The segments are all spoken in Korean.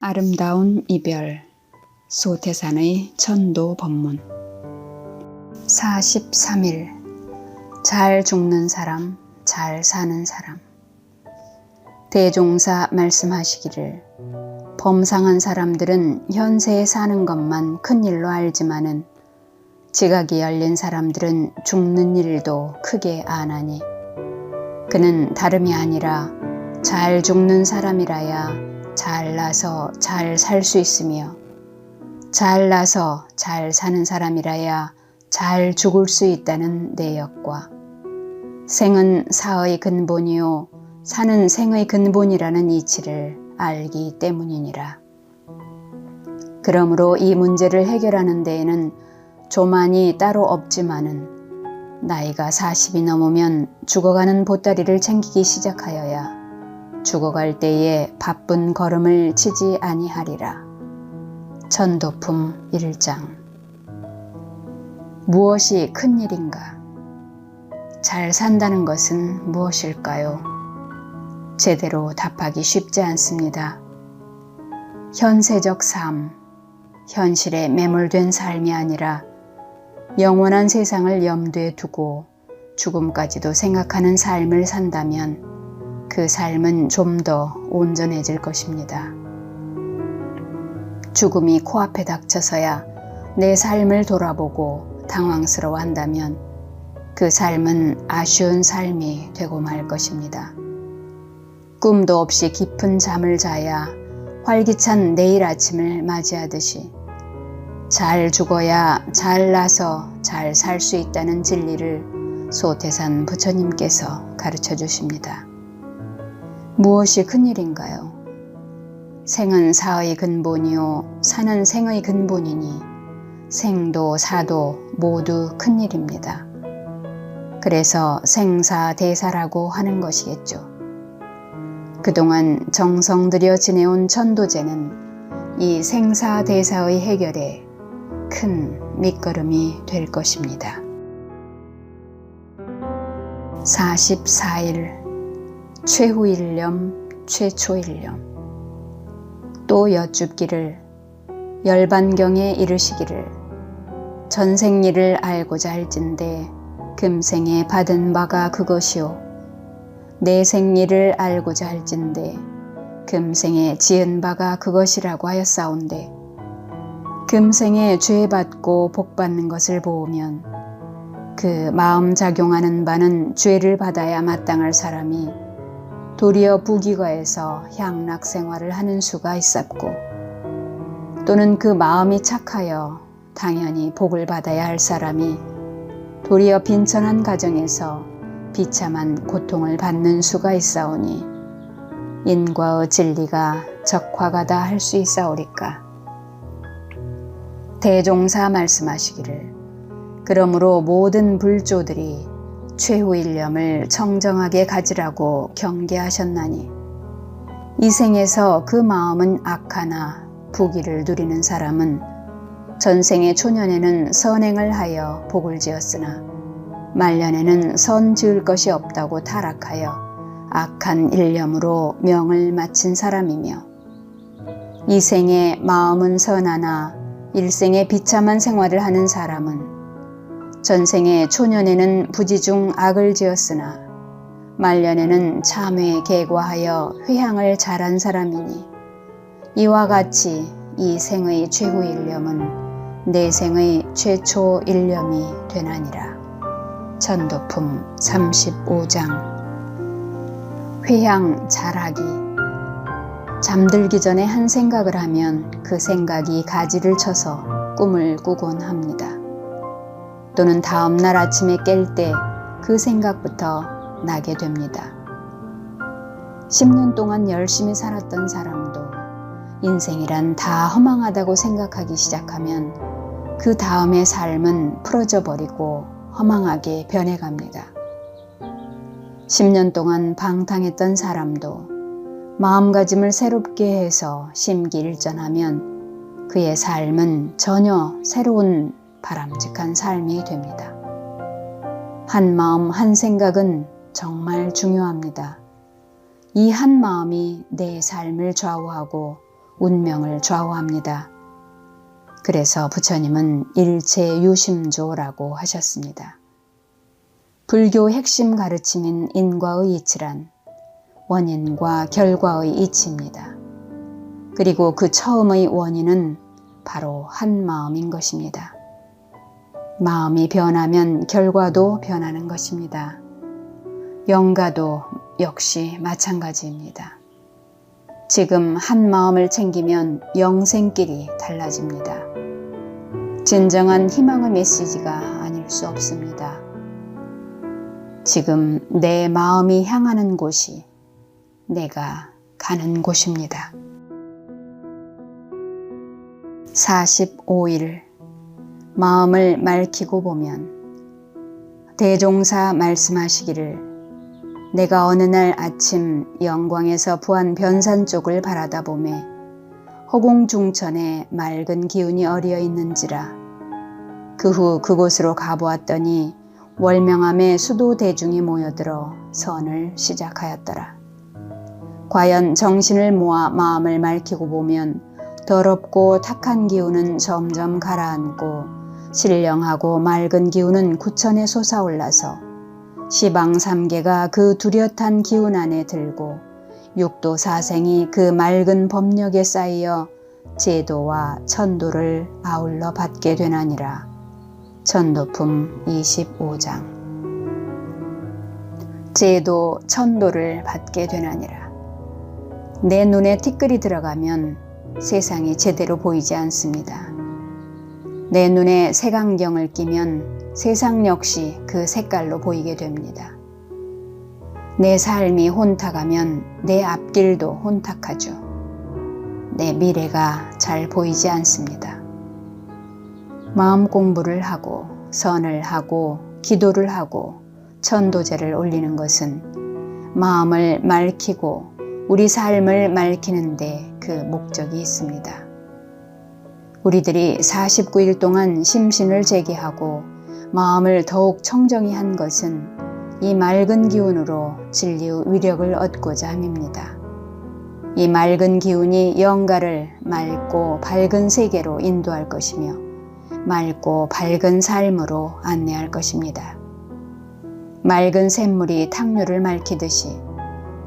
아름다운 이별 소태산의 천도 법문 43일 잘 죽는 사람, 잘 사는 사람. 대종사 말씀하시기를 범상한 사람들은 현세에 사는 것만 큰일로 알지만은 지각이 열린 사람들은 죽는 일도 크게 아나니 그는 다름이 아니라 잘 죽는 사람이라야 잘나서 잘 살 수 있으며 잘나서 잘 사는 사람이라야 잘 죽을 수 있다는 내역과 생은 사의 근본이요 사는 생의 근본이라는 이치를 알기 때문이니라. 그러므로 이 문제를 해결하는 데에는 조만이 따로 없지만은 나이가 40이 넘으면 죽어가는 보따리를 챙기기 시작하여야 죽어갈 때에 바쁜 걸음을 치지 아니하리라. 천도품 1장. 무엇이 큰일인가? 잘 산다는 것은 무엇일까요? 제대로 답하기 쉽지 않습니다. 현세적 삶, 현실에 매몰된 삶이 아니라 영원한 세상을 염두에 두고 죽음까지도 생각하는 삶을 산다면 그 삶은 좀 더 온전해질 것입니다. 죽음이 코앞에 닥쳐서야 내 삶을 돌아보고 당황스러워한다면 그 삶은 아쉬운 삶이 되고 말 것입니다. 꿈도 없이 깊은 잠을 자야 활기찬 내일 아침을 맞이하듯이 잘 죽어야 잘 나서 잘 살 수 있다는 진리를 소태산 부처님께서 가르쳐 주십니다. 무엇이 큰일인가요? 생은 사의 근본이요 사는 생의 근본이니 생도 사도 모두 큰일입니다. 그래서 생사대사라고 하는 것이겠죠. 그동안 정성 들여 지내온 천도제는 이 생사대사의 해결에 큰 밑거름이 될 것입니다. 44일 최후일념 최초일념. 또 여쭙기를 열반경에 이르시기를 전생일을 알고자 할진대 금생에 받은 바가 그것이요 내생일을 알고자 할진대 금생에 지은 바가 그것이라고 하였사온데 금생에 죄 받고 복 받는 것을 보면 그 마음 작용하는 바는 죄를 받아야 마땅할 사람이 도리어 부귀가에서 향락 생활을 하는 수가 있었고 또는 그 마음이 착하여 당연히 복을 받아야 할 사람이 도리어 빈천한 가정에서 비참한 고통을 받는 수가 있사오니 인과의 진리가 적화가다 할 수 있사오리까. 대종사 말씀하시기를 그러므로 모든 불조들이 최후일념을 청정하게 가지라고 경계하셨나니 이 생에서 그 마음은 악하나 부귀를 누리는 사람은 전생의 초년에는 선행을 하여 복을 지었으나 말년에는 선 지을 것이 없다고 타락하여 악한 일념으로 명을 마친 사람이며 이 생에 마음은 선하나 일생에 비참한 생활을 하는 사람은 전생에 초년에는 부지중 악을 지었으나 말년에는 참회에 계과하여 회향을 잘한 사람이니 이와 같이 이 생의 최후일념은 내생의 최초일념이 되나니라. 천도품 35장. 회향 잘하기. 잠들기 전에 한 생각을 하면 그 생각이 가지를 쳐서 꿈을 꾸곤 합니다. 또는 다음날 아침에 깰 때 그 생각부터 나게 됩니다. 10년 동안 열심히 살았던 사람도 인생이란 다 허망하다고 생각하기 시작하면 그 다음의 삶은 풀어져 버리고 허망하게 변해갑니다. 10년 동안 방탕했던 사람도 마음가짐을 새롭게 해서 심기일전하면 그의 삶은 전혀 새로운 바람직한 삶이 됩니다. 한 마음 한 생각은 정말 중요합니다. 이 한 마음이 내 삶을 좌우하고 운명을 좌우합니다. 그래서 부처님은 일체 유심조라고 하셨습니다. 불교 핵심 가르침인 인과의 이치란 원인과 결과의 이치입니다. 그리고 그 처음의 원인은 바로 한 마음인 것입니다. 마음이 변하면 결과도 변하는 것입니다. 영가도 역시 마찬가지입니다. 지금 한 마음을 챙기면 영생길이 달라집니다. 진정한 희망의 메시지가 아닐 수 없습니다. 지금 내 마음이 향하는 곳이 내가 가는 곳입니다. 45일 마음을 맑히고 보면 대종사 말씀하시기를 내가 어느 날 아침 영광에서 부한 변산 쪽을 바라다 보매 허공중천에 맑은 기운이 어리어 있는지라. 그 후 그곳으로 가보았더니 월명암에 수도 대중이 모여들어 선을 시작하였더라. 과연 정신을 모아 마음을 맑히고 보면 더럽고 탁한 기운은 점점 가라앉고 신령하고 맑은 기운은 구천에 솟아올라서 시방 삼계가 그 뚜렷한 기운 안에 들고 육도 사생이 그 맑은 법력에 쌓여 제도와 천도를 아울러 받게 되나니라. 천도품 25장. 제도, 천도를 받게 되나니라. 내 눈에 티끌이 들어가면 세상이 제대로 보이지 않습니다. 내 눈에 색안경을 끼면 세상 역시 그 색깔로 보이게 됩니다. 내 삶이 혼탁하면 내 앞길도 혼탁하죠. 내 미래가 잘 보이지 않습니다. 마음 공부를 하고 선을 하고 기도를 하고 천도제를 올리는 것은 마음을 맑히고 우리 삶을 맑히는데 그 목적이 있습니다. 우리들이 49일 동안 심신을 재개하고 마음을 더욱 청정히 한 것은 이 맑은 기운으로 진리의 위력을 얻고자 함입니다. 이 맑은 기운이 영가를 맑고 밝은 세계로 인도할 것이며 맑고 밝은 삶으로 안내할 것입니다. 맑은 샘물이 탕류를 맑히듯이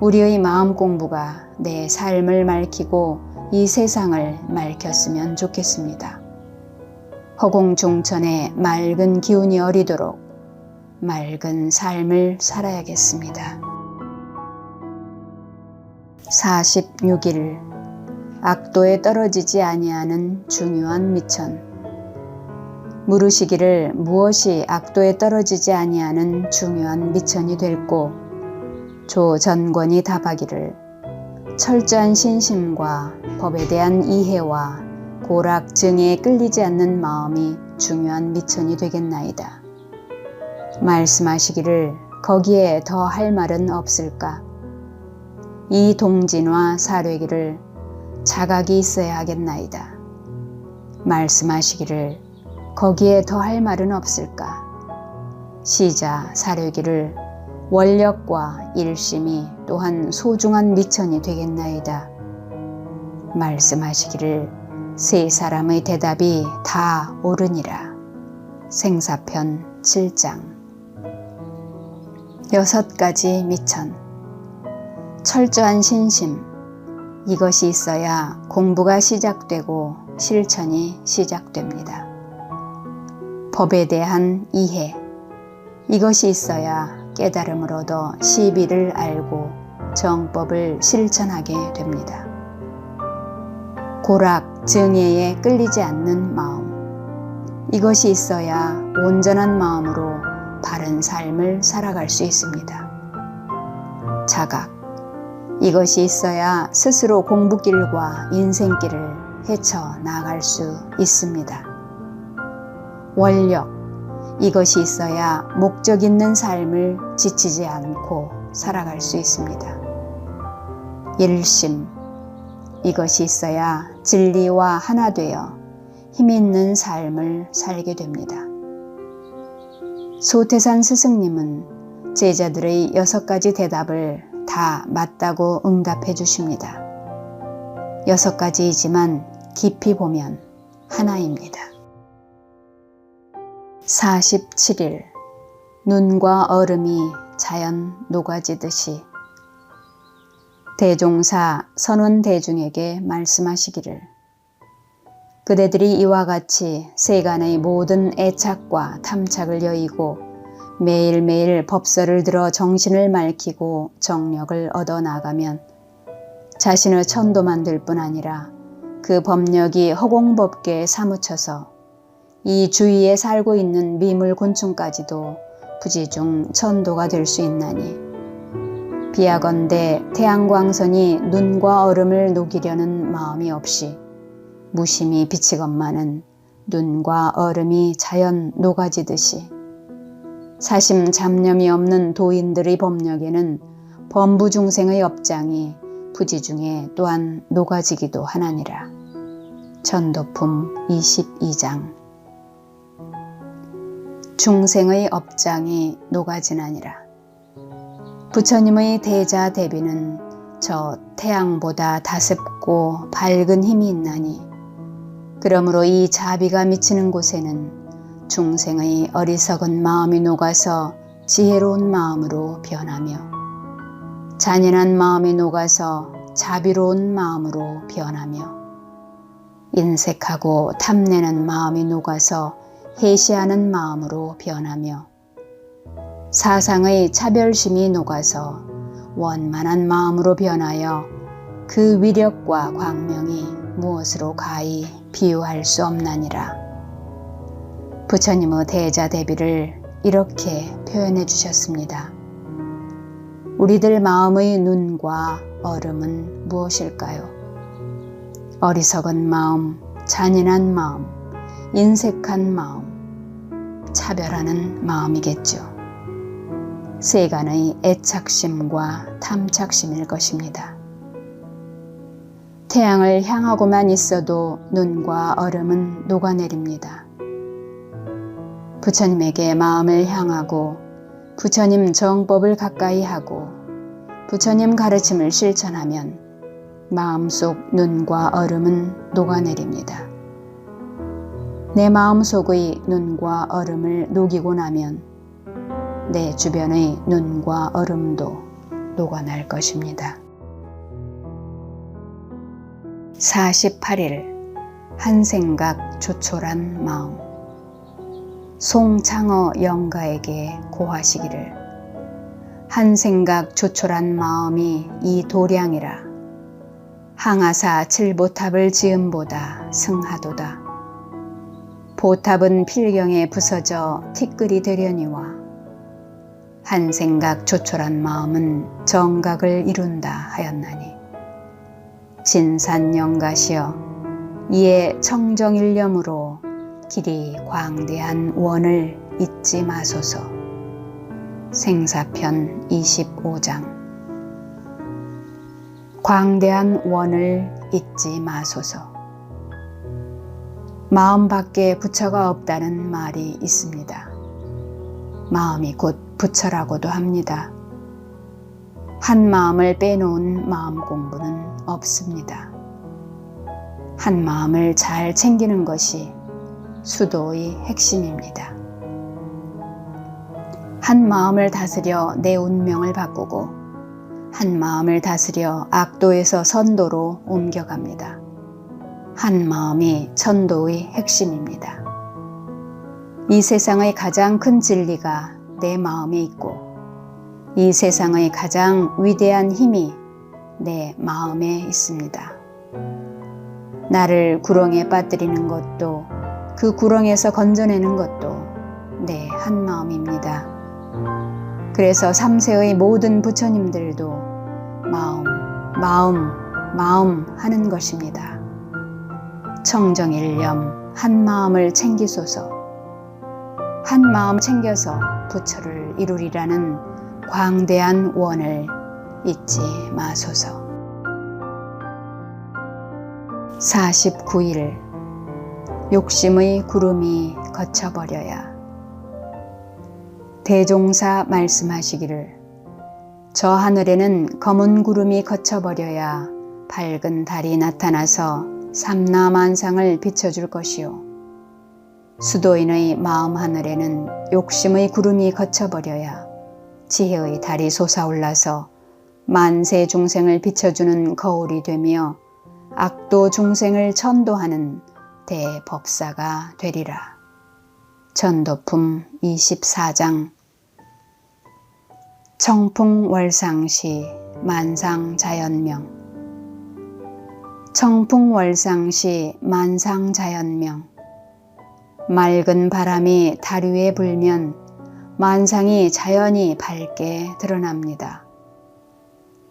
우리의 마음 공부가 내 삶을 맑히고 이 세상을 맑혔으면 좋겠습니다. 허공중천에 맑은 기운이 어리도록 맑은 삶을 살아야겠습니다. 46일 악도에 떨어지지 아니하는 중요한 미천. 물으시기를 무엇이 악도에 떨어지지 아니하는 중요한 미천이 될꼬? 조 전권이 답하기를 철저한 신심과 법에 대한 이해와 고락 증에 끌리지 않는 마음이 중요한 미천이 되겠나이다. 말씀하시기를 거기에 더 할 말은 없을까? 이 동진화 사뢰기를 자각이 있어야 하겠나이다. 말씀하시기를 거기에 더 할 말은 없을까? 시자 사뢰기를 원력과 일심이 또한 소중한 미천이 되겠나이다. 말씀하시기를 세 사람의 대답이 다 옳으니라. 생사편 7장. 6가지 미천. 철저한 신심. 이것이 있어야 공부가 시작되고 실천이 시작됩니다. 법에 대한 이해. 이것이 있어야 깨달음을 얻어 시비를 알고 정법을 실천하게 됩니다. 고락, 증예에 끌리지 않는 마음. 이것이 있어야 온전한 마음으로 바른 삶을 살아갈 수 있습니다. 자각. 이것이 있어야 스스로 공부길과 인생길을 헤쳐나갈 수 있습니다. 원력. 이것이 있어야 목적 있는 삶을 지치지 않고 살아갈 수 있습니다. 일심. 이것이 있어야 진리와 하나 되어 힘있는 삶을 살게 됩니다. 소태산 스승님은 제자들의 6가지 대답을 다 맞다고 응답해 주십니다. 6가지이지만 깊이 보면 하나입니다. 47일 눈과 얼음이 자연 녹아지듯이 대종사 선원대중에게 말씀하시기를 그대들이 이와 같이 세간의 모든 애착과 탐착을 여의고 매일매일 법설을 들어 정신을 맑히고 정력을 얻어나가면 자신의 천도만 될 뿐 아니라 그 법력이 허공법계에 사무쳐서 이 주위에 살고 있는 미물곤충까지도 부지중 천도가 될 수 있나니 비하건대 태양광선이 눈과 얼음을 녹이려는 마음이 없이 무심히 비치건만은 눈과 얼음이 자연 녹아지듯이 사심 잡념이 없는 도인들의 법력에는 범부중생의 업장이 부지중에 또한 녹아지기도 하나니라. 전도품 22장 중생의 업장이 녹아지나니라. 부처님의 대자 대비는 저 태양보다 다습고 밝은 힘이 있나니 그러므로 이 자비가 미치는 곳에는 중생의 어리석은 마음이 녹아서 지혜로운 마음으로 변하며 잔인한 마음이 녹아서 자비로운 마음으로 변하며 인색하고 탐내는 마음이 녹아서 해시하는 마음으로 변하며 사상의 차별심이 녹아서 원만한 마음으로 변하여 그 위력과 광명이 무엇으로 가히 비유할 수 없나니라. 부처님의 대자 대비를 이렇게 표현해 주셨습니다. 우리들 마음의 눈과 얼음은 무엇일까요? 어리석은 마음, 잔인한 마음, 인색한 마음, 차별하는 마음이겠죠. 세간의 애착심과 탐착심일 것입니다. 태양을 향하고만 있어도 눈과 얼음은 녹아내립니다. 부처님에게 마음을 향하고 부처님 정법을 가까이 하고 부처님 가르침을 실천하면 마음속 눈과 얼음은 녹아내립니다. 내 마음속의 눈과 얼음을 녹이고 나면 내 주변의 눈과 얼음도 녹아날 것입니다. 48일 한생각 조촐한 마음 송창어 영가에게 고하시기를 한생각 조촐한 마음이 이 도량이라 항아사 칠보탑을 지음보다 승하도다. 보탑은 필경에 부서져 티끌이 되려니와 한생각 조촐한 마음은 정각을 이룬다 하였나니 진산영가시여 이에 청정일념으로 길이 광대한 원을 잊지 마소서. 생사편 25장 광대한 원을 잊지 마소서. 마음 밖에 부처가 없다는 말이 있습니다. 마음이 곧 부처라고도 합니다. 한 마음을 빼놓은 마음 공부는 없습니다. 한 마음을 잘 챙기는 것이 수도의 핵심입니다. 한 마음을 다스려 내 운명을 바꾸고 한 마음을 다스려 악도에서 선도로 옮겨갑니다. 한 마음이 천도의 핵심입니다. 이 세상의 가장 큰 진리가 내 마음에 있고 이 세상의 가장 위대한 힘이 내 마음에 있습니다. 나를 구렁에 빠뜨리는 것도 그 구렁에서 건져내는 것도 내 한 마음입니다. 그래서 삼세의 모든 부처님들도 마음, 마음, 마음 하는 것입니다. 청정일념 한 마음을 챙기소서. 한 마음 챙겨서 부처를 이루리라는 광대한 원을 잊지 마소서. 49일 욕심의 구름이 거쳐버려야. 대종사 말씀하시기를 저 하늘에는 검은 구름이 거쳐버려야 밝은 달이 나타나서 삼라만상을 비춰줄 것이요. 수도인의 마음 하늘에는 욕심의 구름이 거쳐버려야 지혜의 달이 솟아올라서 만세 중생을 비춰주는 거울이 되며 악도 중생을 천도하는 대법사가 되리라. 전도품 24장. 청풍월상시 만상자연명. 청풍월상시 만상자연명. 맑은 바람이 달 위에 불면 만상이 자연히 밝게 드러납니다.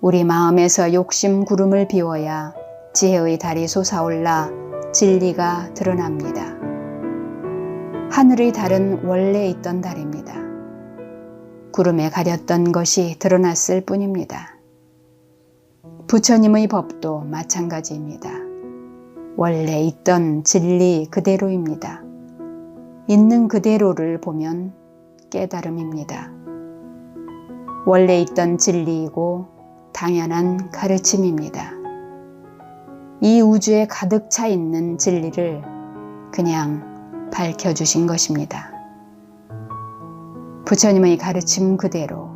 우리 마음에서 욕심 구름을 비워야 지혜의 달이 솟아올라 진리가 드러납니다. 하늘의 달은 원래 있던 달입니다. 구름에 가렸던 것이 드러났을 뿐입니다. 부처님의 법도 마찬가지입니다. 원래 있던 진리 그대로입니다. 있는 그대로를 보면 깨달음입니다. 원래 있던 진리이고 당연한 가르침입니다. 이 우주에 가득 차 있는 진리를 그냥 밝혀주신 것입니다. 부처님의 가르침 그대로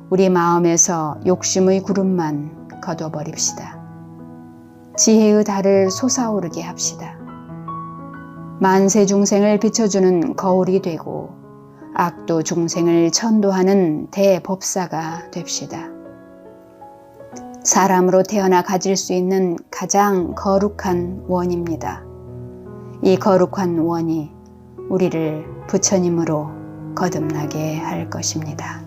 우리 마음에서 욕심의 구름만 거둬버립시다. 지혜의 달을 솟아오르게 합시다. 만세 중생을 비춰주는 거울이 되고 악도 중생을 천도하는 대법사가 됩시다. 사람으로 태어나 가질 수 있는 가장 거룩한 원입니다. 이 거룩한 원이 우리를 부처님으로 거듭나게 할 것입니다.